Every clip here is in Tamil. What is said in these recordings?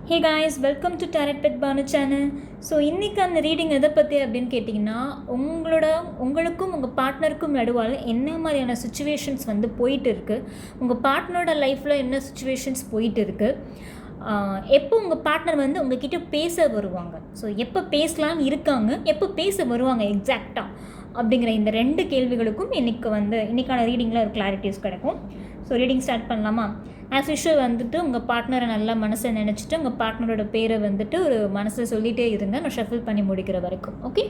Hey guys, welcome to tarot pet Bhanu channel. So இன்றைக்கி அந்த ரீடிங் எதை பற்றி அப்படின்னு கேட்டிங்கன்னா, உங்களுக்கும் உங்கள் பார்ட்னருக்கும் நடுவால் என்ன மாதிரியான சுச்சுவேஷன்ஸ் வந்து போயிட்டு இருக்குது, உங்கள் பார்ட்னரோட லைஃப்பில் என்ன சுச்சுவேஷன்ஸ் போயிட்டு இருக்குது, எப்போ உங்கள் பார்ட்னர் வந்து உங்ககிட்ட பேச வருவாங்க, ஸோ எப்போ பேசலான்னு இருக்காங்க, எப்போ பேச வருவாங்க எக்ஸாக்டாக அப்படிங்கிற இந்த 2 கேள்விகளுக்கும் இன்றைக்கான ரீடிங்கில் ஒரு கிளாரிட்டிஸ் கிடைக்கும். ஸோ ரீடிங் ஸ்டார்ட் பண்ணலாமா? ஆஸ் யூஷுவல் வந்துட்டு உங்கள் பார்ட்னரை நல்லா மனசை நினச்சிட்டு உங்கள் பார்ட்னரோட பேரை வந்துட்டு ஒரு மனசில் சொல்லிகிட்டே இருங்க, நான் ஷஃபில் பண்ணி முடிக்கிற வரைக்கும். ஓகே,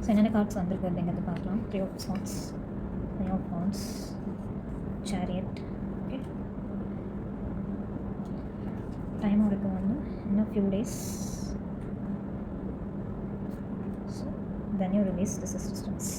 ஸோ என்னென்ன கார்ட்ஸ் வந்திருக்கு அப்படிங்கிறது பார்க்கலாம். 3 of Swords, 5 of Wands, Chariot. Okay, டைமும் இருக்குது வந்து இன்னும் few days. So then you release this resistance.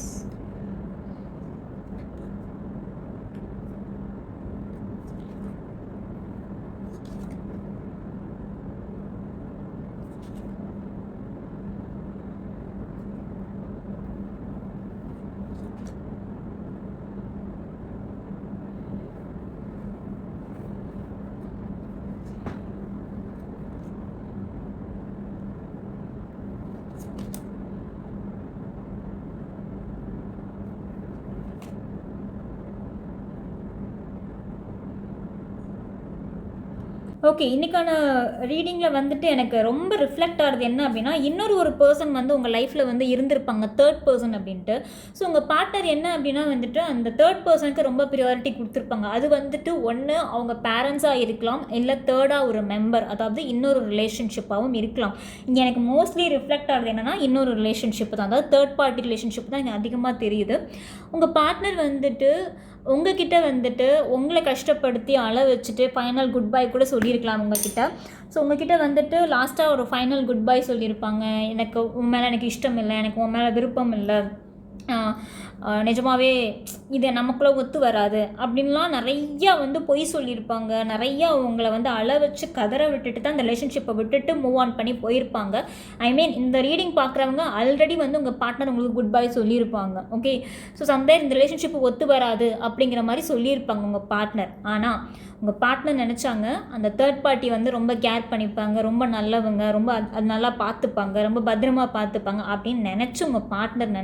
Okay, இன்றைக்கான ரீடிங்கில் வந்துட்டு எனக்கு ரொம்ப ரிஃப்ளெக்ட் ஆகிறது என்ன அப்படின்னா, ஒரு பர்சன் வந்து உங்கள் லைஃப்பில் வந்து இருந்திருப்பாங்க, தேர்ட் பர்சன் அப்படின்ட்டு. ஸோ உங்கள் பார்ட்னர் என்ன அப்படின்னா வந்துட்டு அந்த தேர்ட் பர்சனுக்கு ரொம்ப ப்ரியாரிட்டி கொடுத்துருப்பாங்க. அது வந்துட்டு ஒன்று அவங்க பேரண்ட்ஸாக இருக்கலாம், இல்லை தேர்டாக ஒரு மெம்பர், அதாவது இன்னொரு ரிலேஷன்ஷிப்பாகவும் இருக்கலாம். இங்கே எனக்கு மோஸ்ட்லி ரிஃப்ளெக்ட் ஆகிறது என்னென்னா இன்னொரு ரிலேஷன்ஷிப் தான், அதாவது தேர்ட் பார்ட்டி ரிலேஷன்ஷிப் தான் இங்கே அதிகமாக தெரியுது. உங்கள் பார்ட்னர் வந்துட்டு உங்ககிட்ட வந்துட்டு உங்களை கஷ்டப்படுத்தி அழ வச்சுட்டு ஃபைனல் குட் பை கூட சொல்லியிருக்கலாம் உங்ககிட்ட. ஸோ உங்ககிட்ட வந்துட்டு லாஸ்ட்டாக ஒரு ஃபைனல் குட் பை சொல்லியிருப்பாங்க. எனக்கு உன் மேலே எனக்கு இஷ்டம் இல்லை, எனக்கு உன் மேலே விருப்பம் இல்லை, நிஜமாகவே இது நமக்குள்ளே ஒத்து வராது அப்படின்லாம் நிறையா வந்து பொய் சொல்லியிருப்பாங்க. நிறையா உங்களை வந்து அழ வச்சு கதற விட்டுட்டு தான் இந்த ரிலேஷன்ஷிப்பை விட்டுட்டு மூவ் ஆன் பண்ணி போயிருப்பாங்க. இந்த ரீடிங் பார்க்குறவங்க ஆல்ரெடி வந்து உங்கள் பார்ட்னர் உங்களுக்கு குட் பை சொல்லியிருப்பாங்க. ஓகே, ஸோ சம்டைம் இந்த ரிலேஷன்ஷிப்பு ஒத்து வராது அப்படிங்கிற மாதிரி சொல்லியிருப்பாங்க உங்கள் பார்ட்னர். ஆனால் உங்கள் பார்ட்னர் நினச்சாங்க அந்த தேர்ட் பார்ட்டி வந்து ரொம்ப கேர் பண்ணிப்பாங்க, ரொம்ப நல்லவங்க, ரொம்ப அது நல்லா பார்த்துப்பாங்க, ரொம்ப பத்திரமா பார்த்துப்பாங்க அப்படின்னு நினச்சி உங்கள் பார்ட்னர்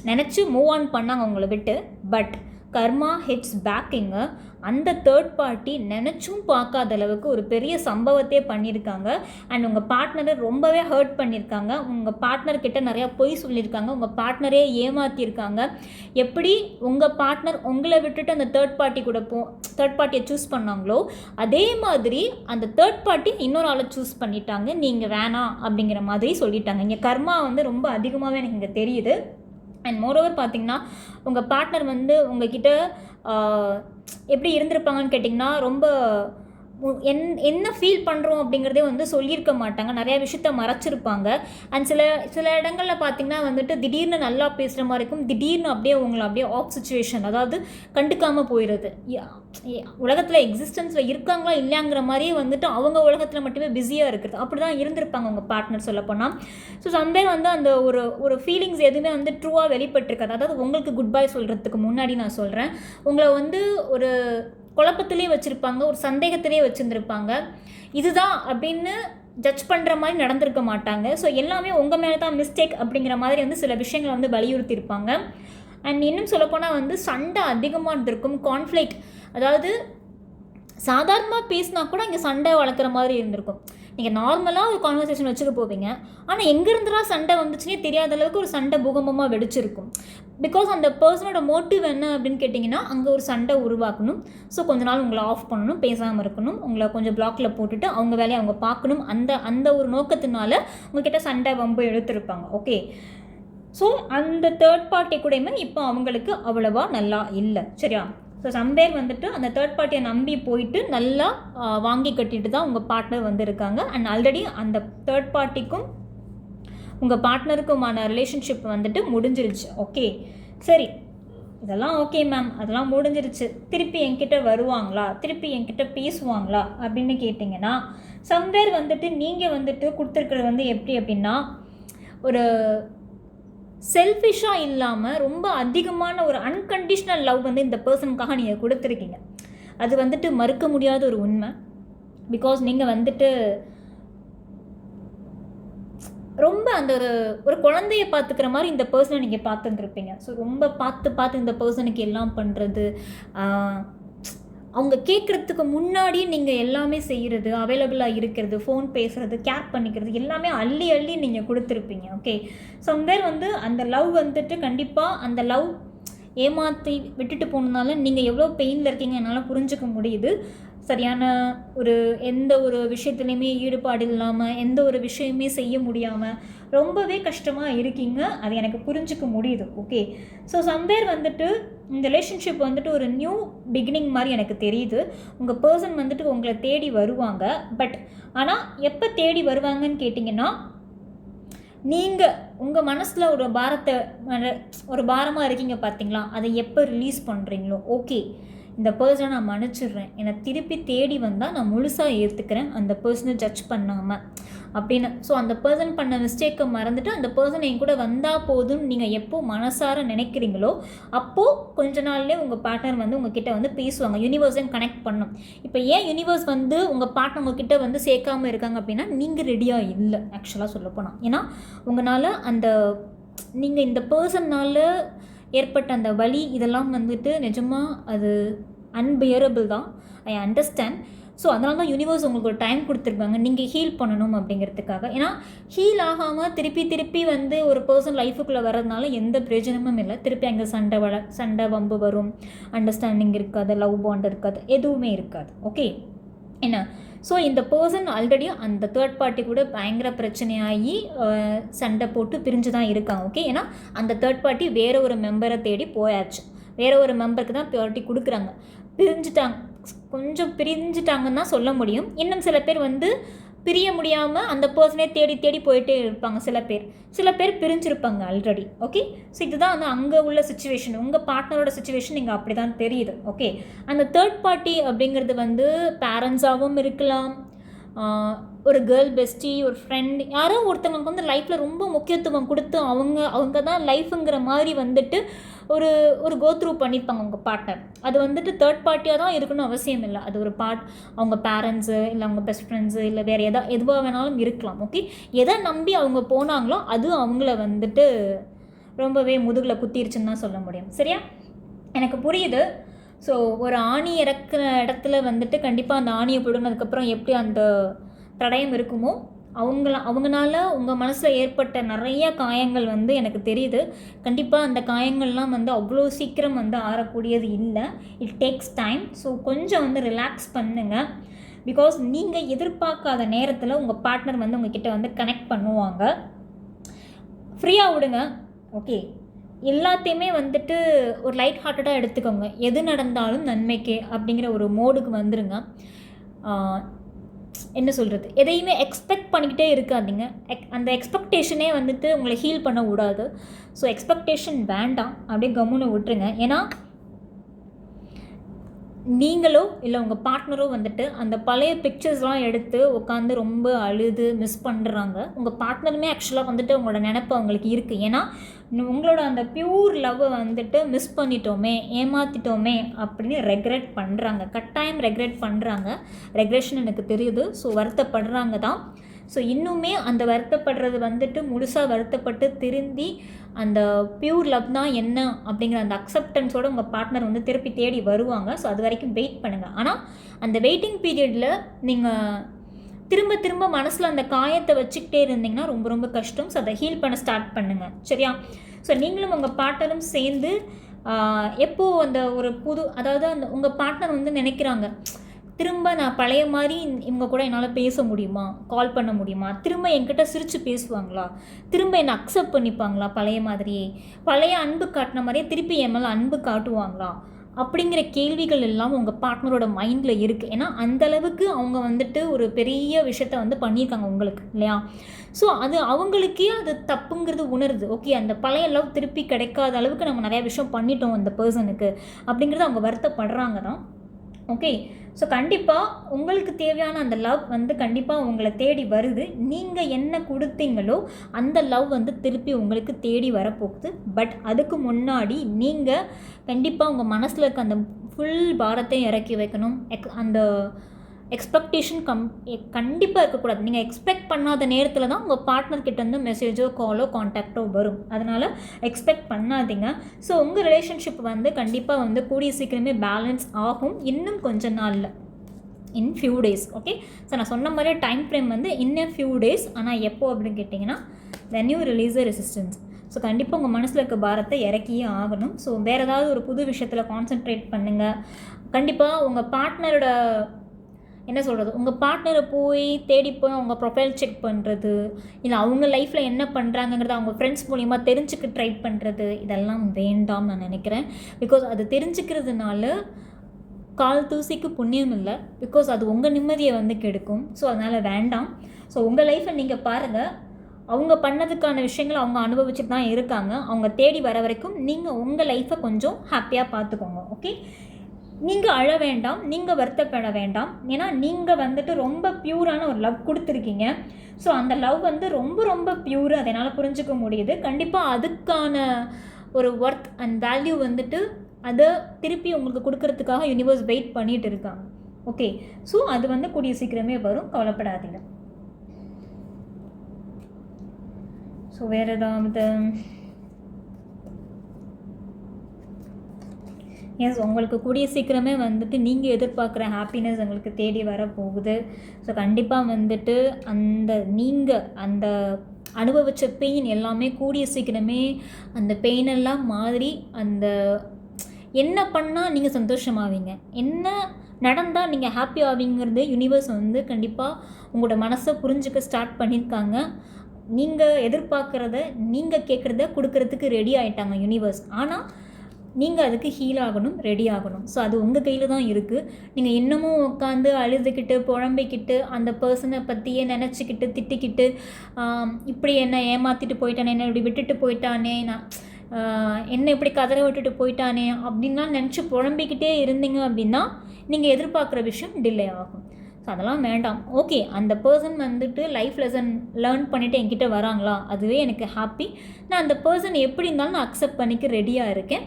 நினச்சி மூவ் ஆன் பண்ணாங்க உங்களை விட்டு. பட் கர்மா ஹிட்ஸ் பேக்கிங்க. அந்த தேர்ட் பார்ட்டி நினச்சும் பார்க்காத அளவுக்கு ஒரு பெரிய சம்பவத்தையே பண்ணியிருக்காங்க. அண்ட் உங்கள் பார்ட்னரை ரொம்பவே ஹர்ட் பண்ணியிருக்காங்க. உங்கள் பார்ட்னர்கிட்ட நிறையா பொய் சொல்லியிருக்காங்க, உங்கள் பார்ட்னரே ஏமாற்றியிருக்காங்க. எப்படி உங்கள் பார்ட்னர் உங்களை விட்டுட்டு அந்த தேர்ட் பார்ட்டியை சூஸ் பண்ணாங்களோ அதே மாதிரி அந்த தேர்ட் பார்ட்டி இன்னொரு ஆளை சூஸ் பண்ணிட்டாங்க. நீங்கள் வேணாம் அப்படிங்கிற மாதிரி சொல்லிட்டாங்க. இங்கே கர்மா வந்து ரொம்ப அதிகமாகவே எனக்கு இங்கே தெரியுது. அண்ட் மோரோவர் பார்த்திங்கன்னா உங்கள் பார்ட்னர் வந்து உங்ககிட்ட எப்படி இருந்திருப்பாங்கன்னு கேட்டிங்கன்னா, ரொம்ப என்ன ஃபீல் பண்ணுறோம் அப்படிங்கிறதே வந்து சொல்லியிருக்க மாட்டாங்க, நிறையா விஷயத்த மறைச்சிருப்பாங்க. அண்ட் சில இடங்களில் பார்த்திங்கன்னா வந்துட்டு திடீர்னு நல்லா பேசுகிற மாதிரி இருக்கும், திடீர்னு அப்படியே உங்களை அப்படியே ஆஃப் சுச்சுவேஷன், அதாவது கண்டுக்காமல் போயிடுது. உலகத்தில் எக்ஸிஸ்டன்ஸில் இருக்காங்களா இல்லையாங்கிற மாதிரியே வந்துட்டு அவங்க உலகத்தில் மட்டுமே பிஸியாக இருக்கிறது. அப்படி தான் இருந்திருப்பாங்க உங்கள் பார்ட்னர் சொல்லப்போனால். ஸோ சம்டே வந்து அந்த ஒரு ஃபீலிங்ஸ் எதுவுமே வந்து ட்ரூவாக வெளிப்பட்டிருக்காது. அதாவது உங்களுக்கு குட் பை சொல்கிறதுக்கு முன்னாடி நான் சொல்கிறேன், உங்களை வந்து குழப்பத்திலே வச்சுருப்பாங்க, ஒரு சந்தேகத்திலே வச்சுருந்துருப்பாங்க. இதுதான் அப்படின்னு ஜட்ஜ் பண்ணுற மாதிரி நடந்திருக்க மாட்டாங்க. ஸோ எல்லாமே உங்கள் மேலே தான் மிஸ்டேக் அப்படிங்கிற மாதிரி வந்து சில விஷயங்களை வந்து வலியுறுத்தியிருப்பாங்க. அண்ட் இன்னும் சொல்லப்போனால் வந்து சண்டை அதிகமாக இருந்திருக்கும், கான்ஃப்ளிக்ட். அதாவது சாதாரணமாக பேசினா கூட இங்கே சண்டை வளர்க்குற மாதிரி இருந்திருக்கும். நீங்கள் நார்மலாக ஒரு கான்வர்சேஷன் வச்சுக்க போவீங்க, ஆனால் எங்கேருந்துலாம் சண்டை வந்துச்சுன்னே தெரியாத அளவுக்கு ஒரு சண்டை பூகம்பமாக வெடிச்சிருக்கும். பிகாஸ் அந்த பர்சனோட மோட்டிவ் என்ன அப்படின்னு கேட்டிங்கன்னா, அங்கே ஒரு சண்டை உருவாக்கணும். ஸோ கொஞ்ச நாள் உங்களை ஆஃப் பண்ணணும், பேசாமல் இருக்கணும், உங்களை கொஞ்சம் பிளாக்கில் போட்டுட்டு அவங்க வேலையை அவங்க பார்க்கணும். அந்த ஒரு நோக்கத்தினால உங்ககிட்ட சண்டை வம்பு எடுத்திருப்பாங்க. ஓகே, ஸோ அந்த தேர்ட் பார்ட்டி கூடயுமே இப்போ அவங்களுக்கு அவ்வளவா நல்லா இல்லை. சரியா? ஸோ சம்பேர் வந்துட்டு அந்த தேர்ட் பார்ட்டியை நம்பி போயிட்டு நல்லா வாங்கி கட்டிட்டு தான் உங்கள் பார்ட்னர் வந்து இருக்காங்க. அண்ட் ஆல்ரெடி அந்த தேர்ட் பார்ட்டிக்கும் உங்கள் பார்ட்னருக்குமான ரிலேஷன்ஷிப் வந்துட்டு முடிஞ்சிருச்சு. ஓகே, சரி, இதெல்லாம் ஓகே மேம், அதெல்லாம் முடிஞ்சிருச்சு. திருப்பி என்கிட்ட வருவாங்களா, திருப்பி என்கிட்ட பேசுவாங்களா அப்படின்னு கேட்டிங்கன்னா, சம்பேர் வந்துட்டு நீங்கள் வந்துட்டு கொடுத்துருக்கிறது வந்து எப்படி அப்படின்னா, ஒரு செல்ஃபிஷாக இல்லாமல் ரொம்ப அதிகமான ஒரு அன்கண்டிஷ்னல் லவ் வந்து இந்த பர்சனுக்காக நீங்கள் கொடுத்துருக்கீங்க. அது வந்துட்டு மறுக்க முடியாத ஒரு உண்மை. பிகாஸ் நீங்கள் வந்துட்டு ரொம்ப அந்த ஒரு குழந்தைய பார்த்துக்கிற மாதிரி இந்த பர்சனை நீங்கள் பார்த்துருப்பீங்க. ஸோ ரொம்ப பார்த்து இந்த பர்சனுக்கு எல்லாம் பண்ணுறது, அவங்க கேட்குறதுக்கு முன்னாடி நீங்கள் எல்லாமே செய்கிறது, அவைலபிளாக இருக்கிறது, ஃபோன் பேசுகிறது, கேர் பண்ணிக்கிறது எல்லாமே அள்ளி நீங்கள் கொடுத்துருப்பீங்க. ஓகே, சம்வேர் வந்து அந்த லவ் வந்துட்டு கண்டிப்பாக அந்த லவ் ஏமாற்றி விட்டுட்டு போனதுனால நீங்கள் எவ்வளோ பெயினில் இருக்கீங்க என்னால் புரிஞ்சுக்க முடியுது. சரியான எந்த ஒரு விஷயத்துலையுமே ஈடுபாடு இல்லாமல், எந்த ஒரு விஷயமே செய்ய முடியாமல் ரொம்பவே கஷ்டமாக இருக்கீங்க. அது எனக்கு புரிஞ்சுக்க முடியுது. ஓகே, ஸோ சம்வேர் வந்துட்டு இந்த ரிலேஷன்ஷிப் வந்துட்டு ஒரு நியூ பிகினிங் மாதிரி எனக்கு தெரியுது. உங்கள் பர்சன் வந்துட்டு உங்களை தேடி வருவாங்க. பட் ஆனால் எப்போ தேடி வருவாங்கன்னு கேட்டிங்கன்னா, நீங்கள் உங்கள் மனசில் ஒரு பாரமாக இருக்கீங்க பார்த்தீங்களா, அதை எப்போ ரிலீஸ் பண்ணுறீங்களோ, ஓகே இந்த பர்சனை நான் மன்னிச்சிடுறேன், என்னை திருப்பி தேடி வந்தால் நான் முழுசாக ஏற்றுக்கிறேன் அந்த பர்சனை ஜட்ஜ் பண்ணாமல் அப்படின்னு. ஸோ அந்த பர்சன் பண்ண மிஸ்டேக்கை மறந்துட்டு அந்த பர்சன் என் கூட வந்தால் போதும்னு நீங்கள் எப்போ மனசார நினைக்கிறீங்களோ அப்போது கொஞ்ச நாள்லேயே உங்கள் பார்ட்னர் வந்து உங்ககிட்ட வந்து பேசுவாங்க. யூனிவர்ஸையும் கனெக்ட் பண்ணும். இப்போ ஏன் யூனிவர்ஸ் வந்து உங்கள் பார்ட்னர் உங்ககிட்ட வந்து சேர்க்காமல் இருக்காங்க அப்படின்னா, நீங்கள் ரெடியாக இல்லை ஆக்சுவலாக சொல்லப்போனால். ஏன்னா உங்களால் நீங்கள் இந்த பர்சன்னால் ஏற்பட்ட அந்த வலி இதெல்லாம் வந்துட்டு நிஜமாக அது அன்பியரபிள் தான். I understand. ஸோ அதனால தான் யூனிவர்ஸ் உங்களுக்கு ஒரு டைம் கொடுத்துருக்காங்க நீங்கள் ஹீல் பண்ணணும் அப்படிங்கிறதுக்காக. ஏன்னா ஹீல் ஆகாமல் திருப்பி வந்து ஒரு பர்சன் லைஃபுக்குள்ளே வர்றதுனால எந்த பிரயோஜனமும் இல்லை. திருப்பி அங்கே சண்டை வம்பு வரும், அண்டர்ஸ்டாண்டிங் இருக்காது, லவ் பாண்ட் இருக்காது, எதுவுமே இருக்காது. ஓகே என்ன? ஸோ இந்த பர்சன் ஆல்ரெடி அந்த தேர்ட் பார்ட்டி கூட பயங்கர பிரச்சனையாகி சண்டை போட்டு பிரிஞ்சு தான் இருக்காங்க. ஓகே, ஏன்னா அந்த தேர்ட் பார்ட்டி வேறு ஒரு மெம்பரை தேடி போயாச்சு, வேறு ஒரு மெம்பருக்கு தான் ப்ரியாரிட்டி கொடுக்குறாங்க. கொஞ்சம் பிரிஞ்சுட்டாங்கன்னு தான் சொல்ல முடியும். இன்னும் சில பேர் வந்து பிரிய முடியாமல் அந்த பர்சனே தேடி போயிட்டே இருப்பாங்க. சில பேர் பிரிஞ்சிருப்பாங்க ஆல்ரெடி. ஓகே, ஸோ இதுதான் வந்து அங்கே உள்ள சுச்சுவேஷன். உங்கள் பார்ட்னரோட சுச்சுவேஷன் இங்கே அப்படி தான் தெரியுது. ஓகே, அந்த தேர்ட் பார்ட்டி அப்படிங்கிறது வந்து பேரண்ட்ஸாகவும் இருக்கலாம், ஒரு கேர்ள் பெஸ்டி, ஒரு ஃப்ரெண்ட், யாரோ ஒருத்தவங்களுக்கு வந்து லைஃப்பில் ரொம்ப முக்கியத்துவம் கொடுத்து அவங்க தான் லைஃபுங்கிற மாதிரி வந்துட்டு ஒரு கோ த்ரூ பண்ணியிருப்பாங்க உங்கள் பார்ட்னர். அது வந்துட்டு தேர்ட் பார்ட்டியாக தான் இருக்கணும் அவசியம் இல்லை. அது ஒரு அவங்க பேரண்ட்ஸு இல்லை அவங்க பெஸ்ட் ஃப்ரெண்ட்ஸு இல்லை வேறு எதுவாக வேணாலும் இருக்கலாம். ஓகே, எதை நம்பி அவங்க போனாங்களோ அது அவங்கள வந்துட்டு ரொம்பவே முதுகில் குத்திருச்சுன்னு தான் சொல்ல முடியும். சரியா? எனக்கு புரியுது. ஸோ ஒரு ஆணி இறக்குற இடத்துல வந்துட்டு கண்டிப்பாக அந்த ஆணியை பிடுங்கினதுக்கப்புறம் எப்படி அந்த தடயம் இருக்குமோ அவங்களால உங்கள் மனசில் ஏற்பட்ட நிறைய காயங்கள் வந்து எனக்கு தெரியுது. கண்டிப்பாக அந்த காயங்கள்லாம் வந்து அவ்வளோ சீக்கிரம் வந்து ஆறக்கூடியது இல்லை. It takes time. ஸோ கொஞ்சம் வந்து ரிலாக்ஸ் பண்ணுங்கள். பிகாஸ் நீங்கள் எதிர்பார்க்காத நேரத்தில் உங்கள் பார்ட்னர் வந்து உங்ககிட்ட வந்து கனெக்ட் பண்ணுவாங்க. ஃப்ரீயாக விடுங்க. ஓகே, எல்லாத்தையுமே வந்துட்டு ஒரு லைட் ஹார்ட்டடாக எடுத்துக்கோங்க. எது நடந்தாலும் நன்மைக்கே அப்படிங்கிற ஒரு மோடுக்கு வந்துடுங்க. என்ன சொல்கிறது, எதையுமே எக்ஸ்பெக்ட் பண்ணிக்கிட்டே இருக்காதீங்க. அந்த எக்ஸ்பெக்டேஷனே வந்துட்டு உங்களை ஹீல் பண்ண விடாது. ஸோ எக்ஸ்பெக்டேஷன் வேண்டாம், அப்படியே கம்முன்னு விட்டுருங்க. ஏன்னா நீங்களோ இல்லை உங்கள் பார்ட்னரோ வந்துட்டு அந்த பழைய பிக்சர்ஸ்லாம் எடுத்து உட்காந்து ரொம்ப அழுது மிஸ் பண்ணுறாங்க. உங்கள் பார்ட்னருமே ஆக்சுவலாக வந்துட்டு உங்களோட நினைப்பு அவங்களுக்கு இருக்குது. ஏன்னா உங்களோட அந்த பியூர் லவ்வை வந்துட்டு மிஸ் பண்ணிட்டோமே, ஏமாற்றிட்டோமே அப்படின்னு ரெக்ரெட் பண்ணுறாங்க. கட்டாயம் ரெக்ரெட் பண்ணுறாங்க. ரெக்ரெஷன் எனக்கு தெரியுது. ஸோ வருத்தப்படுறாங்க தான். ஸோ இன்னுமே அந்த வருத்தப்படுறது வந்துட்டு முழுசாக வருத்தப்பட்டு திருந்தி அந்த பியூர் லவ் தான் என்ன அப்படிங்கிற அந்த அக்செப்டன்ஸோடு உங்கள் பார்ட்னர் வந்து திருப்பி தேடி வருவாங்க. ஸோ அது வரைக்கும் வெயிட் பண்ணுங்கள். ஆனால் அந்த வெயிட்டிங் பீரியடில் நீங்கள் திரும்ப திரும்ப மனசில் அந்த காயத்தை வச்சுக்கிட்டே இருந்தீங்கன்னா ரொம்ப ரொம்ப கஷ்டம். ஸோ அதை ஹீல் பண்ண ஸ்டார்ட் பண்ணுங்கள். சரியா? ஸோ நீங்களும் உங்கள் பார்ட்னரும் சேர்ந்து எப்போது அந்த ஒரு அதாவது அந்த உங்கள் பார்ட்னர் வந்து நினைக்கிறாங்க, திரும்ப நான் பழைய மாதிரி இவங்க கூட என்னால் பேச முடியுமா, கால் பண்ண முடியுமா, திரும்ப என்கிட்ட சிரித்து பேசுவாங்களா, திரும்ப என்னை அக்செப்ட் பண்ணிப்பாங்களா, பழைய மாதிரியே பழைய அன்பு காட்டின மாதிரியே திருப்பி என் மேலே அன்பு காட்டுவாங்களா அப்படிங்கிற கேள்விகள் எல்லாம் உங்கள் பார்ட்னரோட மைண்டில் இருக்குது. ஏன்னா அந்தளவுக்கு அவங்க வந்துட்டு ஒரு பெரிய விஷயத்த வந்து பண்ணியிருக்காங்க உங்களுக்கு, இல்லையா? ஸோ அது அவங்களுக்கே அது தப்புங்கிறது உணருது. ஓகே, அந்த பழைய லவ் திருப்பி கிடைக்காத அளவுக்கு நம்ம நிறையா விஷயம் பண்ணிட்டோம் அந்த பர்சனுக்கு அப்படிங்கிறது அவங்க வருத்தப்படுறாங்க தான். ஓகே, ஸோ கண்டிப்பாக உங்களுக்கு தேவையான அந்த லவ் வந்து கண்டிப்பாக உங்களை தேடி வருது. நீங்கள் என்ன கொடுத்தீங்களோ அந்த லவ் வந்து திருப்பி உங்களுக்கு தேடி வரப்போகுது. பட் அதுக்கு முன்னாடி நீங்கள் கண்டிப்பாக உங்கள் மனசில் இருக்க அந்த ஃபுல் பாரத்தையும் இறக்கி வைக்கணும். அந்த எக்ஸ்பெக்டேஷன் கண்டிப்பாக இருக்கக்கூடாது. நீங்கள் எக்ஸ்பெக்ட் பண்ணாத நேரத்தில் தான் உங்கள் பார்ட்னர்கிட்டேருந்து மெசேஜோ காலோ கான்டாக்டோ வரும். அதனால் எக்ஸ்பெக்ட் பண்ணாதீங்க. ஸோ உங்கள் ரிலேஷன்ஷிப் வந்து கண்டிப்பாக வந்து கூடிய சீக்கிரமே பேலன்ஸ் ஆகும். இன்னும் கொஞ்ச நாளில், in few days. Okay, so நான் சொன்ன மாதிரி டைம் ஃப்ரேம் வந்து இன்னும் ஃபியூ டேஸ். ஆனால் எப்போ அப்படின்னு கேட்டிங்கன்னா when you release the resistance. So கண்டிப்பாக உங்கள் மனசில் இருக்க பாரத்தை இறக்கியே ஆகணும். ஸோ வேறு ஏதாவது ஒரு புது விஷயத்தில் கான்சென்ட்ரேட் பண்ணுங்கள். கண்டிப்பாக உங்கள் பார்ட்னரோட என்ன சொல்கிறது, உங்கள் பார்ட்னரை போய் தேடி போய் அவங்க ப்ரொஃபைல் செக் பண்ணுறது, இல்லை அவங்க லைஃப்பில் என்ன பண்ணுறாங்கங்கிறத அவங்க ஃப்ரெண்ட்ஸ் மூலிமா தெரிஞ்சுக்க ட்ரை பண்ணுறது, இதெல்லாம் வேண்டாம் நான் நினைக்கிறேன். பிகாஸ் அது தெரிஞ்சுக்கிறதுனால கால் தூசிக்கு புண்ணியம் இல்லை. பிகாஸ் அது உங்கள் நிம்மதியை வந்து கெடுக்கும். ஸோ அதனால் வேண்டாம். ஸோ உங்கள் லைஃப்பை நீங்கள் பாருங்கள். அவங்க பண்ணதுக்கான விஷயங்களை அவங்க அனுபவிச்சுட்டு தான் இருக்காங்க. அவங்க தேடி வர வரைக்கும் நீங்கள் உங்கள் லைஃப்பை கொஞ்சம் ஹாப்பியாக பார்த்துக்கோங்க. ஓகே, நீங்கள் அழ வேண்டாம், நீங்கள் வருத்தப்பட வேண்டாம். ஏன்னா நீங்கள் வந்துட்டு ரொம்ப பியூரான ஒரு லவ் கொடுத்துருக்கீங்க. ஸோ அந்த லவ் வந்து ரொம்ப ரொம்ப பியூர், அதை என்னால் புரிஞ்சுக்க முடியுது. கண்டிப்பாக அதுக்கான ஒரு ஒர்த் அண்ட் வேல்யூ வந்துட்டு அதை திருப்பி உங்களுக்கு கொடுக்கறதுக்காக யூனிவர்ஸ் வெயிட் பண்ணிகிட்டு இருக்காங்க. ஓகே, ஸோ அது வந்து கூடிய சீக்கிரமே வரும், கவலைப்படாதீங்க. ஸோ வேறு ஏதாவது எஸ், உங்களுக்கு கூடிய சீக்கிரமே வந்துட்டு நீங்கள் எதிர்பார்க்குற ஹாப்பினஸ் உங்களுக்கு தேடி வர போகுது. ஸோ கண்டிப்பாக வந்துட்டு நீங்கள் அந்த அனுபவித்த பெயின் எல்லாமே கூடிய சீக்கிரமே அந்த பெயினெல்லாம் மாறி அந்த என்ன பண்ணால் நீங்கள் சந்தோஷமாவீங்க, என்ன நடந்தால் நீங்கள் ஹாப்பி ஆவீங்கிறது யூனிவர்ஸ் வந்து கண்டிப்பாக உங்களோட மனசை புரிஞ்சுக்க ஸ்டார்ட் பண்ணியிருக்காங்க. நீங்கள் எதிர்பார்க்குறத நீங்கள் கேட்குறத கொடுக்கறதுக்கு ரெடி ஆகிட்டாங்க யூனிவர்ஸ். ஆனால் நீங்கள் அதுக்கு ஹீல் ஆகணும், ரெடி ஆகணும். ஸோ அது உங்கள் கையில் தான் இருக்குது. நீங்கள் இன்னமும் உட்காந்து அழுதுகிட்டு புழம்பிக்கிட்டு அந்த பர்சனை பற்றியே நினச்சிக்கிட்டு திட்டிக்கிட்டு இப்படி என்ன ஏமாற்றிட்டு போயிட்டானே, என்ன இப்படி விட்டுட்டு போயிட்டானே, நான் என்ன இப்படி கதற விட்டுட்டு போயிட்டானே அப்படின்லாம் நினச்சி புழம்பிக்கிட்டே இருந்தீங்க அப்படின்னா நீங்கள் எதிர்பார்க்குற விஷயம் டிலே ஆகும். ஸோ அதெல்லாம் வேண்டாம். ஓகே, அந்த பர்சன் வந்துட்டு லைஃப் லெசன் லேர்ன் பண்ணிவிட்டு என்கிட்ட வராங்களா, அதுவே எனக்கு ஹாப்பி. நான் அந்த பர்சன் எப்படி இருந்தாலும் நான் அக்செப்ட் பண்ணிக்க ரெடியாக இருக்கேன்.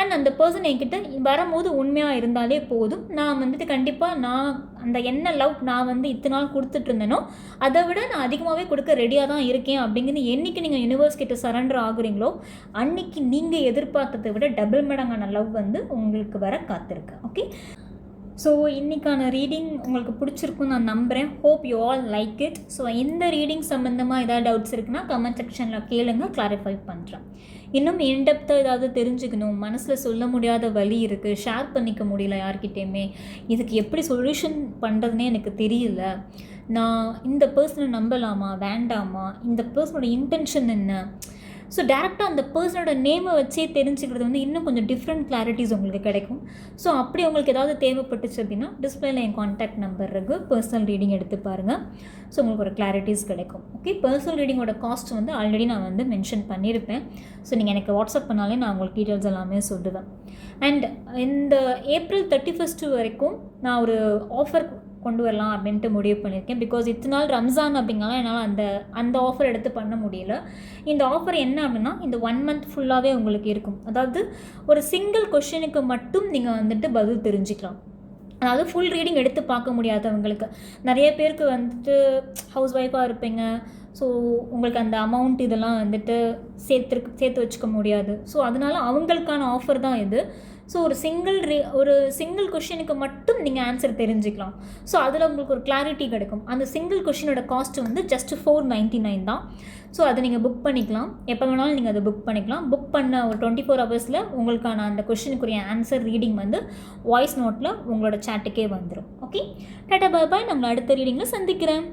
அண்ட் அந்த பர்சன் என்கிட்ட வரும்போது உண்மையாக இருந்தாலே போதும். நான் வந்துட்டு கண்டிப்பாக நான் அந்த என்ன லவ் நான் வந்து இத்தனை நாள் கொடுத்துட்டு இருந்தேனோ அதை விட நான் அதிகமாகவே கொடுக்க ரெடியாக தான் இருக்கேன் அப்படிங்கிறது என்றைக்கு நீங்கள் யூனிவர்ஸ் கிட்ட சரண்டர் ஆகுறீங்களோ அன்றைக்கி நீங்கள் எதிர்பார்த்ததை விட டபுள் மடங்கான லவ் வந்து உங்களுக்கு வர காத்திருக்கு. ஓகே, ஸோ இன்றைக்கான ரீடிங் உங்களுக்கு பிடிச்சிருக்குன்னு நான் நம்புகிறேன். Hope you all like it. So இந்த ரீடிங் சம்மந்தமாக ஏதாவது டவுட்ஸ் இருக்குன்னா கமெண்ட் செக்ஷனில் கேளுங்க, கிளாரிஃபை பண்ணுறேன். இன்னும் இன்டெப்த்தாக ஏதாவது தெரிஞ்சுக்கணும், மனசில் சொல்ல முடியாத வலி இருக்குது, ஷேர் பண்ணிக்க முடியல யார்கிட்டேயுமே, இதுக்கு எப்படி சொல்யூஷன் பண்ணுறதுனே எனக்கு தெரியல, நான் இந்த பர்சனை நம்பலாமா வேண்டாமா, இந்த பர்சனோட இன்டென்ஷன் என்ன, ஸோ டேரெக்டாக அந்த பர்சனோட நேமை வச்சே தெரிஞ்சுக்கிறது வந்து இன்னும் கொஞ்சம் டிஃப்ரெண்ட் கிளாரிட்டிஸ் உங்களுக்கு கிடைக்கும். ஸோ அப்படி உங்களுக்கு ஏதாவது தேவைப்பட்டுச்சு அப்படின்னா டிஸ்பிளேல என் கான்டாக்ட் நம்பர் இருக்குது, பர்சனல் ரீடிங் எடுத்து பாருங்கள். ஸோ உங்களுக்கு ஒரு கிளாரிட்டிஸ் கிடைக்கும். ஓகே, பர்சனல் ரீடிங்கோட காஸ்ட் வந்து ஆல்ரெடி நான் வந்து மென்ஷன் பண்ணியிருப்பேன். ஸோ நீங்கள் எனக்கு வாட்ஸ்அப் பண்ணாலே நான் உங்களுக்கு டீட்டெயில்ஸ் எல்லாமே சொல்லுவேன். அண்ட் இந்த ஏப்ரல் 31 வரைக்கும் நான் ஒரு ஆஃபர் கொண்டு வரலாம் அப்படின்ட்டு முடிவு பண்ணியிருக்கேன். பிகாஸ் இத்தனை நாள் ரம்ஜான் அப்படிங்கலாம் என்னால் அந்த ஆஃபர் எடுத்து பண்ண முடியல. இந்த ஆஃபர் என்ன அப்படின்னா இந்த 1 month ஃபுல்லாகவே உங்களுக்கு இருக்கும். அதாவது ஒரு சிங்கிள் கொஷனுக்கு மட்டும் நீங்கள் வந்துட்டு பதில் தெரிஞ்சுக்கலாம். அதாவது ஃபுல் ரீடிங் எடுத்து பார்க்க முடியாதவங்களுக்கு, நிறைய பேருக்கு வந்துட்டு ஹவுஸ் ஒய்ஃபாக இருப்பீங்க. ஸோ உங்களுக்கு அந்த அமௌண்ட் இதெல்லாம் வந்துட்டு சேர்த்து வச்சுக்க முடியாது. ஸோ அதனால் அவங்களுக்கான ஆஃபர் தான் இது. ஸோ ஒரு சிங்கிள் கொஷினுக்கு மட்டும் நீங்கள் ஆன்சர் தெரிஞ்சுக்கலாம். ஸோ அதில் உங்களுக்கு ஒரு கிளாரிட்டி கிடைக்கும். அந்த சிங்கிள் கொஷினோட காஸ்ட் வந்து ஜஸ்ட் 499 தான். ஸோ அதை நீங்கள் புக் பண்ணிக்கலாம். எப்போ வேணாலும் நீங்கள் அதை புக் பண்ணிக்கலாம். புக் பண்ண ஒரு 24 hours உங்களுக்கான அந்த கொஷினுக்குரிய ஆன்சர் ரீடிங் வந்து வாய்ஸ் நோட்டில் உங்களோட சேட்டுக்கே வந்துடும். ஓகே, டாடா பாய் பாய். நம்மளை அடுத்த ரீடிங்கில் சந்திக்கிறேன்.